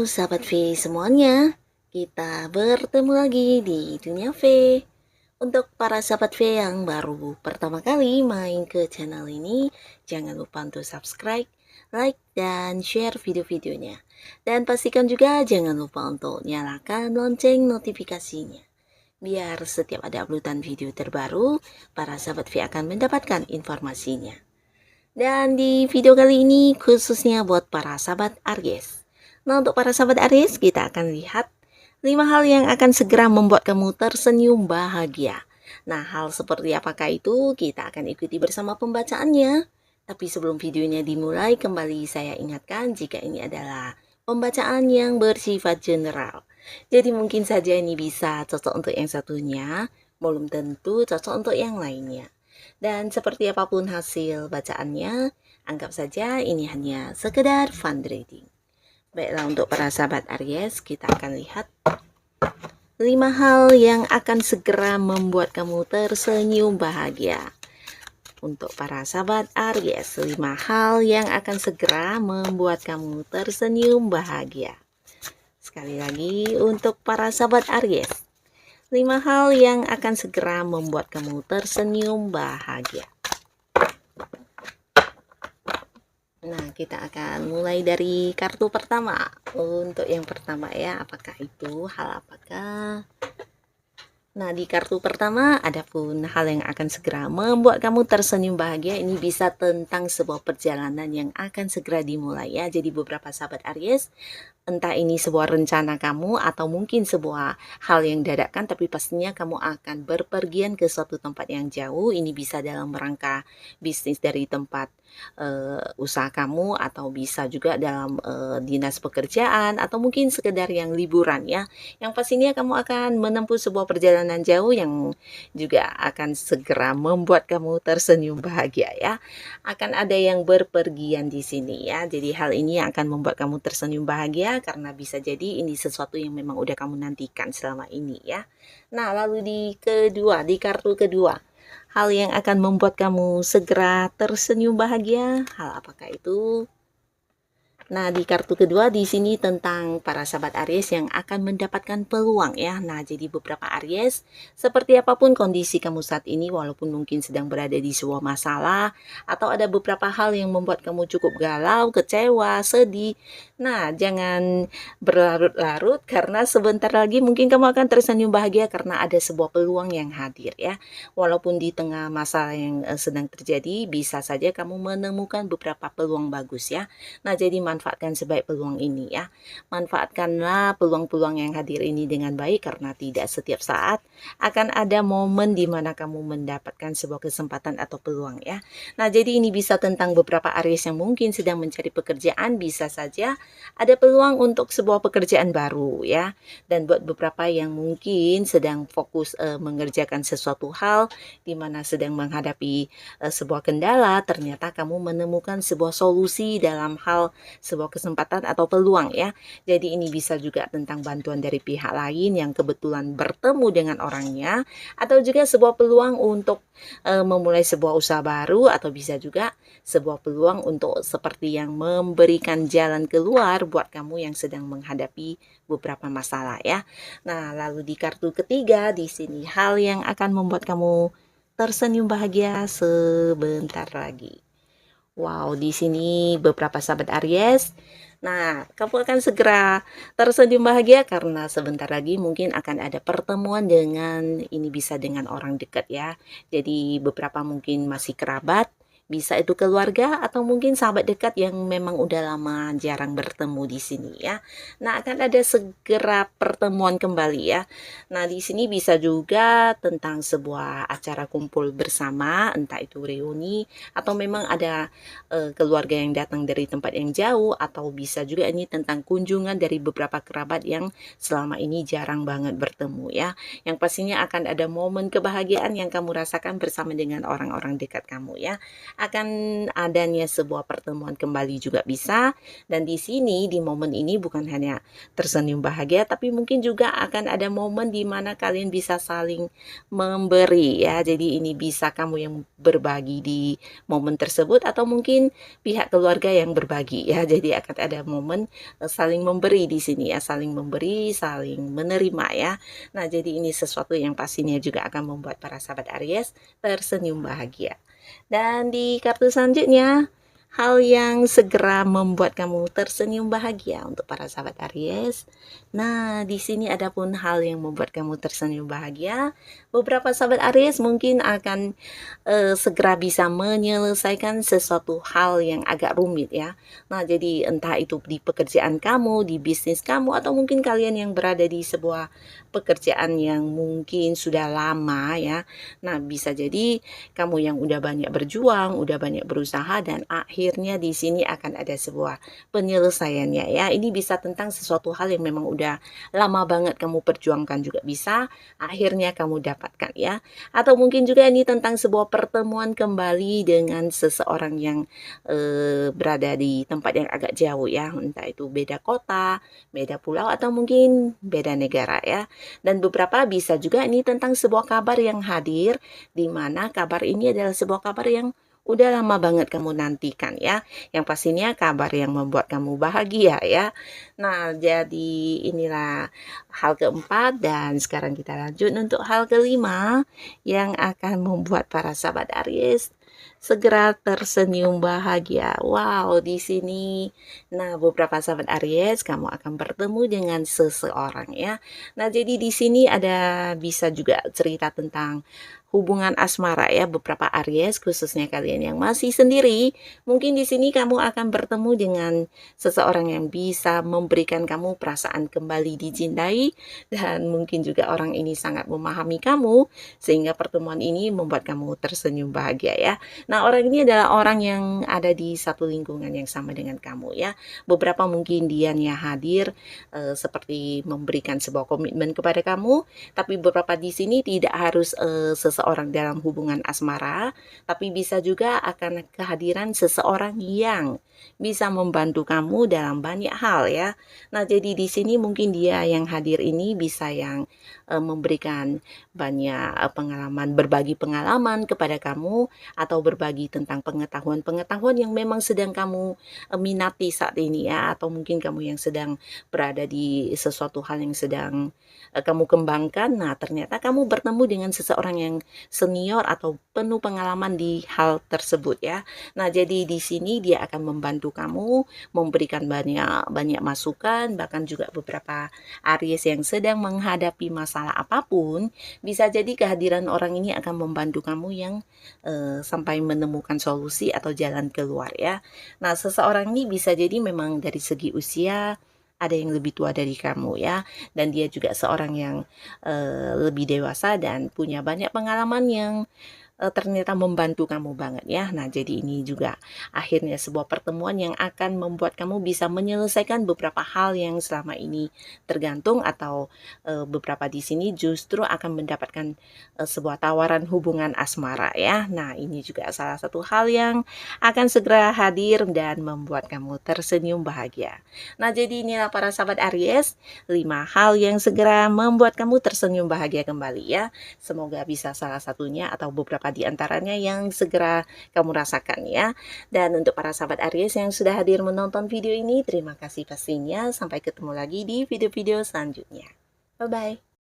sahabat V semuanya, kita bertemu lagi di dunia V. Untuk para sahabat V yang baru pertama kali main ke channel ini, jangan lupa untuk subscribe, like, dan share video-videonya. Dan pastikan juga jangan lupa untuk nyalakan lonceng notifikasinya. Biar setiap ada uploadan video terbaru, para sahabat V akan mendapatkan informasinya. Dan di video kali ini khususnya buat para sahabat Aries. Nah, untuk para sahabat Aries, kita akan lihat 5 hal yang akan segera membuat kamu tersenyum bahagia. Nah, hal seperti apakah itu? Kita akan ikuti bersama pembacaannya. Tapi sebelum videonya dimulai, kembali saya ingatkan jika ini adalah pembacaan yang bersifat general. Jadi mungkin saja ini bisa cocok untuk yang satunya, belum tentu cocok untuk yang lainnya. Dan seperti apapun hasil bacaannya, anggap saja ini hanya sekedar fun reading. Baiklah, untuk para sahabat Aries, kita akan lihat 5 hal yang akan segera membuat kamu tersenyum bahagia. Untuk para sahabat Aries, 5 hal yang akan segera membuat kamu tersenyum bahagia. Sekali lagi, untuk para sahabat Aries, 5 hal yang akan segera membuat kamu tersenyum bahagia. Nah, kita akan mulai dari kartu pertama. Untuk yang pertama ya, apakah itu hal apakah? Nah, di kartu pertama ada pun hal yang akan segera membuat kamu tersenyum bahagia. Ini bisa tentang sebuah perjalanan yang akan segera dimulai ya. Jadi beberapa sahabat Aries, entah ini sebuah rencana kamu atau mungkin sebuah hal yang dadakan, tapi pastinya kamu akan berpergian ke suatu tempat yang jauh. Ini bisa dalam rangka bisnis dari tempat usaha kamu, atau bisa juga dalam dinas pekerjaan, atau mungkin sekedar yang liburan ya. Yang pastinya kamu akan menempuh sebuah perjalanan jauh yang juga akan segera membuat kamu tersenyum bahagia ya. Akan ada yang berpergian di sini ya. Jadi hal ini yang akan membuat kamu tersenyum bahagia karena bisa jadi ini sesuatu yang memang udah kamu nantikan selama ini ya. Nah, lalu di kartu kedua, hal yang akan membuat kamu segera tersenyum bahagia, hal apakah itu? Nah, di kartu kedua di sini tentang para sahabat Aries yang akan mendapatkan peluang ya. Nah, jadi beberapa Aries, seperti apapun kondisi kamu saat ini, walaupun mungkin sedang berada di sebuah masalah atau ada beberapa hal yang membuat kamu cukup galau, kecewa, sedih. Nah, jangan berlarut-larut karena sebentar lagi mungkin kamu akan tersenyum bahagia karena ada sebuah peluang yang hadir ya. Walaupun di tengah masalah yang sedang terjadi, bisa saja kamu menemukan beberapa peluang bagus ya. Nah, jadi manfaatkan sebaik peluang ini ya. Manfaatkanlah peluang-peluang yang hadir ini dengan baik karena tidak setiap saat akan ada momen di mana kamu mendapatkan sebuah kesempatan atau peluang ya. Nah, jadi ini bisa tentang beberapa Aries yang mungkin sedang mencari pekerjaan, bisa saja ada peluang untuk sebuah pekerjaan baru ya. Dan buat beberapa yang mungkin sedang fokus mengerjakan sesuatu hal di mana sedang menghadapi sebuah kendala, ternyata kamu menemukan sebuah solusi dalam hal sebuah kesempatan atau peluang ya. Jadi ini bisa juga tentang bantuan dari pihak lain yang kebetulan bertemu dengan orangnya, atau juga sebuah peluang untuk memulai sebuah usaha baru, atau bisa juga sebuah peluang untuk seperti yang memberikan jalan keluar buat kamu yang sedang menghadapi beberapa masalah ya. Nah, lalu di kartu ketiga di sini hal yang akan membuat kamu tersenyum bahagia sebentar lagi. Wow, di sini beberapa sahabat Aries. Nah, kamu akan segera tersenyum bahagia karena sebentar lagi mungkin akan ada pertemuan dengan, ini bisa dengan orang dekat ya. Jadi beberapa mungkin masih kerabat, bisa itu keluarga atau mungkin sahabat dekat yang memang udah lama jarang bertemu di sini ya. Nah, akan ada segera pertemuan kembali ya. Nah, di sini bisa juga tentang sebuah acara kumpul bersama, entah itu reuni atau memang ada keluarga yang datang dari tempat yang jauh, atau bisa juga ini tentang kunjungan dari beberapa kerabat yang selama ini jarang banget bertemu ya. Yang pastinya akan ada momen kebahagiaan yang kamu rasakan bersama dengan orang-orang dekat kamu ya. akan adanya sebuah pertemuan kembali juga bisa. Dan di sini di momen ini bukan hanya tersenyum bahagia, tapi mungkin juga akan ada momen di mana kalian bisa saling memberi ya. Jadi ini bisa kamu yang berbagi di momen tersebut atau mungkin pihak keluarga yang berbagi ya. Jadi akan ada momen saling memberi di sini ya, saling memberi, saling menerima ya. Nah, jadi ini sesuatu yang pastinya juga akan membuat para sahabat Aries tersenyum bahagia. Dan di kartu selanjutnya, hal yang segera membuat kamu tersenyum bahagia untuk para sahabat Aries. Nah, di sini ada pun hal yang membuat kamu tersenyum bahagia. Beberapa sahabat Aries mungkin akan segera bisa menyelesaikan sesuatu hal yang agak rumit ya. Nah, jadi entah itu di pekerjaan kamu, di bisnis kamu, atau mungkin kalian yang berada di sebuah pekerjaan yang mungkin sudah lama ya. Nah, bisa jadi kamu yang udah banyak berjuang, udah banyak berusaha, dan akhirnya di sini akan ada sebuah penyelesaiannya ya. Ini bisa tentang sesuatu hal yang memang udah lama banget kamu perjuangkan juga bisa, akhirnya kamu dapatkan ya. Atau mungkin juga ini tentang sebuah pertemuan kembali dengan seseorang yang berada di tempat yang agak jauh ya, entah itu beda kota, beda pulau, atau mungkin beda negara ya. Dan beberapa bisa juga ini tentang sebuah kabar yang hadir, di mana kabar ini adalah sebuah kabar yang udah lama banget kamu nantikan ya. Yang pastinya kabar yang membuat kamu bahagia ya. Nah, jadi inilah hal keempat, dan sekarang kita lanjut untuk hal kelima yang akan membuat para sahabat Aries segera tersenyum bahagia. Wow, di sini. Nah, beberapa sahabat Aries, kamu akan bertemu dengan seseorang ya. Nah, jadi di sini ada bisa juga cerita tentang hubungan asmara ya. Beberapa Aries, khususnya kalian yang masih sendiri, mungkin di sini kamu akan bertemu dengan seseorang yang bisa memberikan kamu perasaan kembali dicintai, dan mungkin juga orang ini sangat memahami kamu sehingga pertemuan ini membuat kamu tersenyum bahagia ya. Nah, orang ini adalah orang yang ada di satu lingkungan yang sama dengan kamu ya. Beberapa mungkin dia hadir seperti memberikan sebuah komitmen kepada kamu, tapi beberapa di sini tidak harus seseorang dalam hubungan asmara, tapi bisa juga akan kehadiran seseorang yang bisa membantu kamu dalam banyak hal ya. Nah, jadi di sini mungkin dia yang hadir ini bisa yang memberikan banyak pengalaman, berbagi pengalaman kepada kamu, atau berbagi tentang pengetahuan-pengetahuan yang memang sedang kamu minati saat ini ya, atau mungkin kamu yang sedang berada di sesuatu hal yang sedang kamu kembangkan. Nah, ternyata kamu bertemu dengan seseorang yang senior atau penuh pengalaman di hal tersebut ya. Nah, jadi di sini dia akan membantu kamu, memberikan banyak masukan, bahkan juga beberapa Aries yang sedang menghadapi masalah apapun, bisa jadi kehadiran orang ini akan membantu kamu yang sampai menemukan solusi atau jalan keluar ya. Nah, seseorang ini bisa jadi memang dari segi usia ada yang lebih tua dari kamu ya, dan dia juga seorang yang lebih dewasa dan punya banyak pengalaman yang ternyata membantu kamu banget ya. Nah, jadi ini juga akhirnya sebuah pertemuan yang akan membuat kamu bisa menyelesaikan beberapa hal yang selama ini tergantung, atau beberapa di sini justru akan mendapatkan sebuah tawaran hubungan asmara ya. Nah, ini juga salah satu hal yang akan segera hadir dan membuat kamu tersenyum bahagia. Nah, jadi inilah para sahabat Aries, 5 hal yang segera membuat kamu tersenyum bahagia kembali ya. Semoga bisa salah satunya atau beberapa di antaranya yang segera kamu rasakan ya. Dan untuk para sahabat Aries yang sudah hadir menonton video ini, terima kasih pastinya. Sampai ketemu lagi di video-video selanjutnya. Bye-bye.